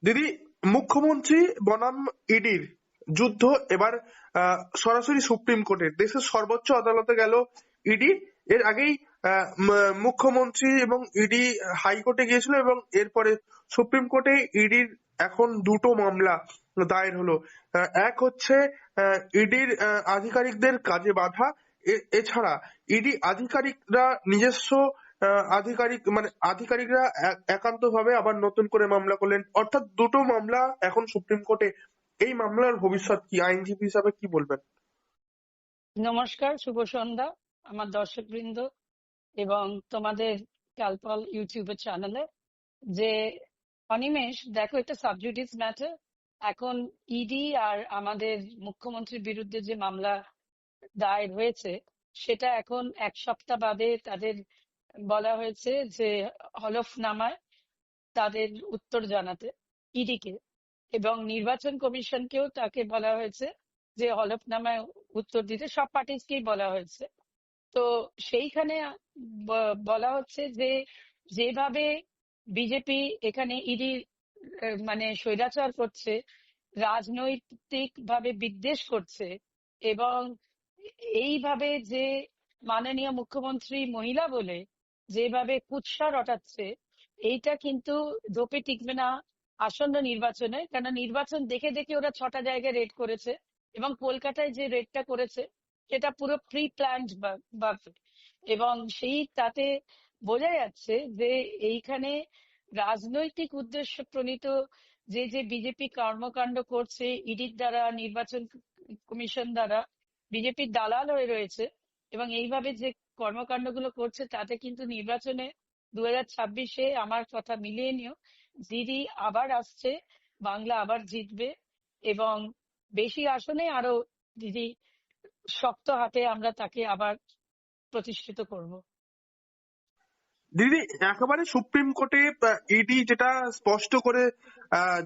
দিদি, মুখ্যমন্ত্রী বনাম ইডির যুদ্ধ এবার সরাসরি সুপ্রিম কোর্টে, দেশের সর্বোচ্চ আদালতে গেল ইডি। এর আগেই মুখ্যমন্ত্রী এবং ইডি হাইকোর্টে গিয়েছিল এবং এরপরে সুপ্রিম কোর্টে ইডির এখন দুটো মামলা দায়ের হলো। এক হচ্ছে ইডির আধিকারিকদের কাজে বাধা। এছাড়া ইডি আধিকারিকরা নিজস্ব আধিকারিকরা একান্তভাবে আবার নতুন করে মামলা করলেন, অর্থাৎ দুটো মামলা এখন সুপ্রিম কোর্টে। এই মামলার ভবিষ্যৎ কি, আইনজীবী হিসাবে কি বলবেন? নমস্কার, শুভ সন্ধ্যা আমার দর্শকবৃন্দ এবং তোমাদের কালপল ইউটিউবের চ্যানেলে। যে অনিমেষ, দেখো, এটা সাবজুডিস ম্যাটার। এখন ইডি আর আমাদের মুখ্যমন্ত্রীর বিরুদ্ধে যে মামলা দায়ের হয়েছে সেটা এখন এক সপ্তাহ বাদে তাদের বলা হয়েছে যে হলফনামায় তাদের উত্তর জানাতে ইডিকে, এবং নির্বাচন কমিশনকেও তাকে বলা হয়েছে যে হলফনামায় উত্তর দিতে। সব পার্টিসকেই বলা হয়েছে। তো সেইখানে বলা হচ্ছে যে যেভাবে বিজেপি এখানে ইডি মানে স্বৈরাচার করছে, রাজনৈতিক ভাবে বিদ্বেষ করছে, এবং এইভাবে যে মাননীয় মুখ্যমন্ত্রী মহিলা বলে যেভাবে কুৎসা রটাচ্ছে, এইটা কিন্তু ধোপে টিকবে না আসন্ন নির্বাচনে। কেন, নির্বাচন দেখে দেখে ওরা 6টা জায়গায় রেড করেছে, এবং কলকাতায় যে রেডটা করেছে সেটা পুরো প্রি প্ল্যান্ড ভাবে, এবং সেই তাতে বোঝা যাচ্ছে যে এইখানে রাজনৈতিক উদ্দেশ্য প্রণীত যে যে বিজেপি কর্মকাণ্ড করছে, ইডির দ্বারা, নির্বাচন কমিশন দ্বারা বিজেপির দালাল হয়ে রয়েছে, এবং এইভাবে যে কর্মকাণ্ডগুলো করছে তাতে কিন্তু নির্বাচনে 2026-এ আমার কথা মিলিয়ে নিও, দিদি আবার আসছে, বাংলা আবার জিতবে, এবং বেশি আসনে আরো দিদি শক্ত হাতে আমরা তাকে আবার প্রতিষ্ঠিত করব। দিদি, একেবারে সুপ্রিম কোর্টে ইডি যেটা স্পষ্ট করে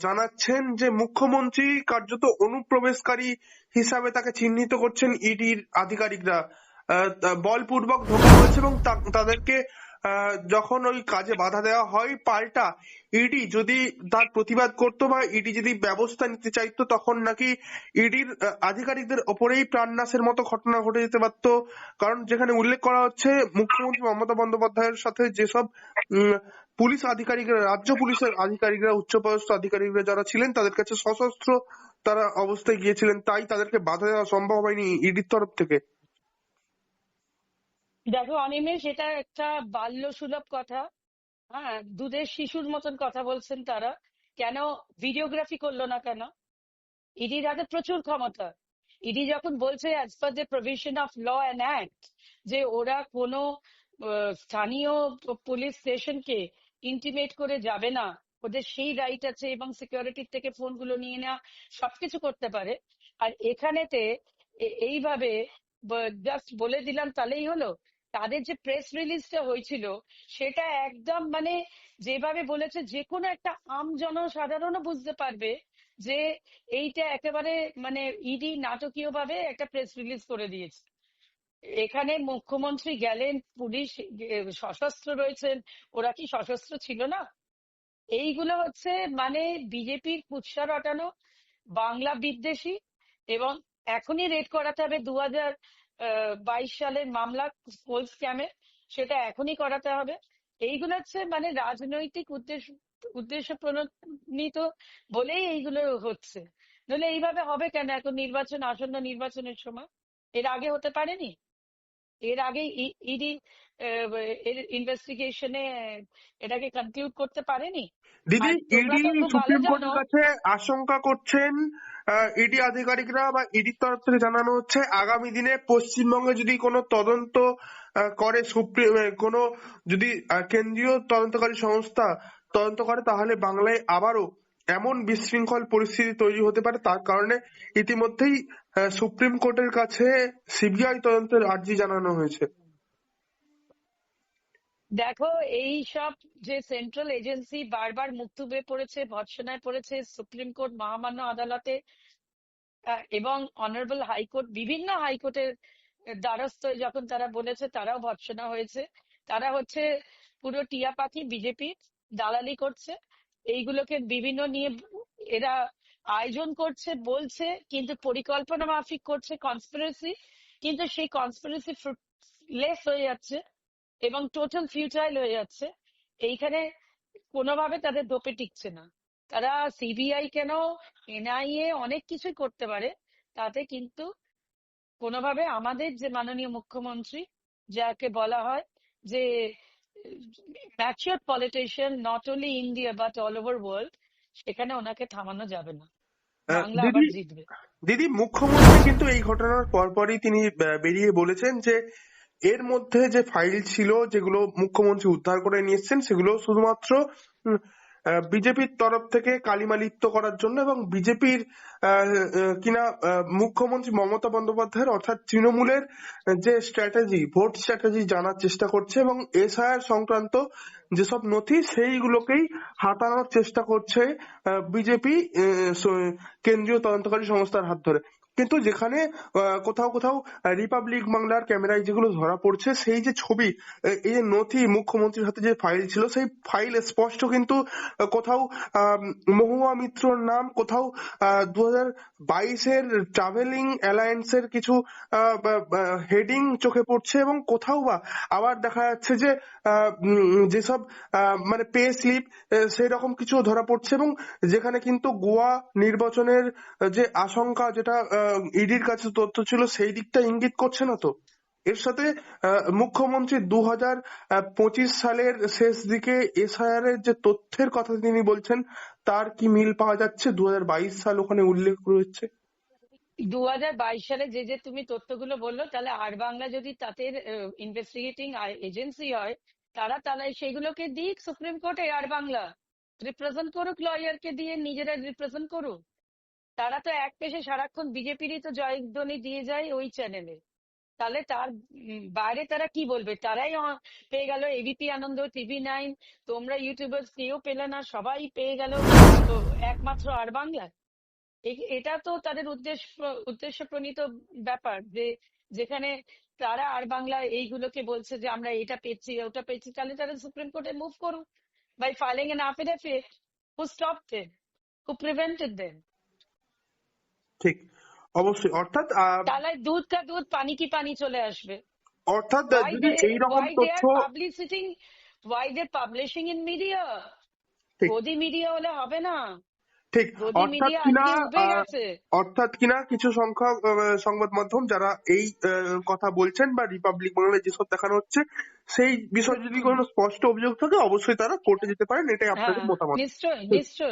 জানাচ্ছেন যে মুখ্যমন্ত্রী কার্যত অনুপ্রবেশকারী হিসাবে তাকে চিহ্নিত করছেন ইডির আধিকারিকরা। বলপূর্বক ঢোকা হয়েছে এবং তাদেরকে যখন ওই কাজে বাধা দেওয়া হয়, পাল্টা ইডি যদি তার প্রতিবাদ করতো বা ইডি যদি ব্যবস্থা নিতে চাইতো, তখন নাকি ইডির আধিকারিকদের ওপরেই প্রাণনাশের মতো ঘটনা ঘটে যেতে পারতো। কারণ যেখানে উল্লেখ করা হচ্ছে, মুখ্যমন্ত্রী মমতা বন্দ্যোপাধ্যায়ের সাথে যেসব উম, পুলিশ আধিকারিকরা, রাজ্য পুলিশের আধিকারিকরা, উচ্চপদস্থ আধিকারিকরা যারা ছিলেন, তাদের কাছে সশস্ত্র তারা অবস্থায় গিয়েছিলেন, তাই তাদেরকে বাধা দেওয়া সম্ভব হয়নি ইডির তরফ থেকে। দেখো অনিমেষ, এটা একটা বাল্য সুলভ কথা। হ্যাঁ, দুধের শিশুর মতন কথা বলছেন তারা। কেন ভিডিওগ্রাফি করলো না কেন? ইডির হাতে প্রচুর ক্ষমতা। ইডি যখন বলছে as per the provision of law and act যে ওরা কোনো স্থানীয় পুলিশ স্টেশনকে ইন্টিমেট করে যাবে না, ওদের সেই রাইট আছে, এবং সিকিউরিটির থেকে ফোনগুলো নিয়ে নেওয়া, সবকিছু করতে পারে। আর এখানেতে এইভাবে জাস্ট বলে দিলাম তাহলেই হলো? তাদের যে প্রেস রিলিজটা হয়েছিল সেটা একদম মানে যেভাবে বলেছে, যে কোনো একটা আম জনসাধারণও বুঝতে পারবে যে এইটা একেবারে মানে ইডি নাটকীয় ভাবে একটা প্রেস রিলিজ করে দিয়েছে। এখানে মুখ্যমন্ত্রী গেলেন, পুলিশ সশস্ত্র রয়েছেন, ওরা কি সশস্ত্র ছিল না? এইগুলো হচ্ছে মানে বিজেপির কুৎসা রটানো, বাংলা বিদ্বেষী, এবং এখনই রেড করাতে হবে 2022 সালের মামলা স্কুল স্ক্যামে, সেটা এখনই করাতে হবে। এইগুলো হচ্ছে মানে রাজনৈতিক উদ্দেশ্য প্রণীত বলেই এইগুলো হচ্ছে। নইলে এইভাবে হবে কেন? এখন নির্বাচন, আসন্ন নির্বাচনের সময় এর আগে হতে পারেনি? এর আগে ইডি এর ইনভেস্টিগেশনে এটাকে কনক্লুড করতে পারেনি? দিদি, আর তোমরা ইডি তো খুব ভালো সুপ্রিম জানো। কোর্টের কাছে আশঙ্কা করছেন, ইডি আধিকারিকরা বা ইডির তরফ থেকে জানানো হচ্ছে, আগামী দিনে পশ্চিমবঙ্গে যদি কোনো তদন্ত করে সুপ্রিম কোনো, যদি কেন্দ্রীয় তদন্তকারী সংস্থা তদন্ত করে, তাহলে বাংলায় আবারও এমন বিশৃঙ্খল পরিস্থিতি তৈরি হতে পারে। তার কারণে ইতিমধ্যেই সুপ্রিম কোর্টের কাছে সিবিআই তদন্তের আর্জি জানানো হয়েছে। দেখো, এই সব যে সেন্ট্রাল এজেন্সি বারবার মুক্তবে পড়েছে, ভৎসনায় পড়েছে সুপ্রিম কোর্ট, মহামান্য আদালতে, এবং অনারেবল হাইকোর্ট, বিভিন্ন হাইকোর্টের দ্বারস্থ হয়ে যখন তারা বলেছে, তারাও ভৎসনা হয়েছে। তারা হচ্ছে পুরো টিয়া পাখি, বিজেপি দালালি করছে, এইগুলোকে বিভিন্ন নিয়ে এরা আয়োজন করছে বলছে, কিন্তু পরিকল্পনা মাফিক করছে কনস্পিরেসি, কিন্তু সেই কনস্পিরেসি লেস হয়ে যাচ্ছে এবং টোটাল ফিউটাইল হয়ে যাচ্ছে। এইখানে কোনোভাবে তাদের দোপে টিকছে না। তারা সিবিআই কেন, এনআইএ অনেক কিছুই করতে পারে, তাতে কিন্তু কোনোভাবে আমাদের যে মাননীয় মুখ্যমন্ত্রী, যাকে বলা হয় যে mature politician not only India but all over world, সেখানে ওনাকে থামানো যাবে না। বাংলা আবার দিদি জিতবে। দিদি মুখ্যমন্ত্রী কিন্তু এই ঘটনার পরপরই তিনি বেরিয়ে বলেছেন যে এর মধ্যে যে ফাইল ছিল যেগুলো মুখ্যমন্ত্রী উদ্ধার করে নিয়ে এসেছেন সেগুলো শুধুমাত্র বিজেপির তরফ থেকে কালিমালিপ্ত করার জন্য এবং বিজেপির কিনা মুখ্যমন্ত্রী মমতা বন্দ্যোপাধ্যায়ের অর্থাৎ তৃণমূলের যে স্ট্র্যাটেজি, ভোট স্ট্র্যাটেজি জানার চেষ্টা করছে এবং এসআইআর সংক্রান্ত যেসব নথি সেইগুলোকেই হাতানোর চেষ্টা করছে বিজেপি কেন্দ্রীয় তদন্তকারী সংস্থার হাত ধরে। কিন্তু যেখানে কোথাও কোথাও রিপাবলিক বাংলার ক্যামেরায় যেগুলো ধরা পড়ছে সেই যে ছবি, এই যে নথি, মুখ্যমন্ত্রীর হাতে যে ফাইল ছিল সেই ফাইল স্পষ্ট কিন্তু কোথাও মহুয়া মিত্রর নাম, কোথাও 2022-এর ট্রাভেলিং অ্যালায়েন্সের কিছু হেডিং চোখে পড়ছে এবং কোথাও বা আবার দেখা যাচ্ছে যে যেসব মানে পে স্লিপ সেই রকম কিছু ধরা পড়ছে এবং যেখানে কিন্তু গোয়া নির্বাচনের যে আশঙ্কা, যেটা ইডির কাছে তথ্য ছিল সেই দিকটা ইঙ্গিত করছে না তো। এর সাথে মুখ্যমন্ত্রী 2025 সালের শেষ দিকে এসআইআর এর যে তথ্যের কথা তিনি বলছেন তার কি মিল পাওয়া যাচ্ছে? 2022 সাল ওখানে উল্লেখ রয়েছে। 2022 সালে যে যে তুমি তথ্যগুলো বললো, তাহলে আর বাংলা যদি তাদের ইনভেস্টিগেটিং এজেন্সি হয়, তারা তাহলে সেগুলোকে দিক সুপ্রিম কোর্টে, আর বাংলা রিপ্রেজেন্ট করুক, লয়ারকে দিয়ে নিজেরা রিপ্রেজেন্ট করুক। তারা তো এক পেশে সারাক্ষণ বিজেপিরই তো জয়ধ্বনি দিয়ে যায় ওই চ্যানেলে। তাহলে তার বাইরে তারা কি বলবে? তারাই পেয়ে গেল এবিপি আনন্দ, TV9, তোমরা ইউটিউবার কেউ পেলে না, সবাই পেয়ে গেল একমাত্র আর বাংলা। এটা তো তাদের উদ্দেশ্য প্রণীত ব্যাপার, যে যেখানে তারা আর বাংলা এইগুলোকে বলছে যে আমরা এটা পেয়েছি ওটা পেয়েছি, তাহলে তারা সুপ্রিম কোর্টে মুভ করুন by filing an affidavit. Who stopped them? Who prevented them? ঠিক, অবশ্যই। অর্থাৎ তাহলে দুধ কা দুধ পানি কি পানি চলে আসবে। অর্থাৎ why যদি they এইরকম why they তথ্য, are publishing, why they publishing in media? ঠিক গদি মিডিয়া হলে হবে না। ঠিক গদি অর্থাৎ মিডিয়া কিনা আজকে উঠে আহ, গেছে। অর্থাৎ কিনা কিছু সংখ্যক সংবাদ মাধ্যম যারা এই কথা বলছেন বা রিপাবলিক বাংলায় যেসব দেখানো হচ্ছে সেই বিষয়ে যদি কোনো স্পষ্ট অভিযোগ থাকে অবশ্যই তারা কোর্টে যেতে পারেন, এটাই আপনাদের হ্যাঁ, মতামত। নিশ্চয়ই ঠিক। নিশ্চয়ই।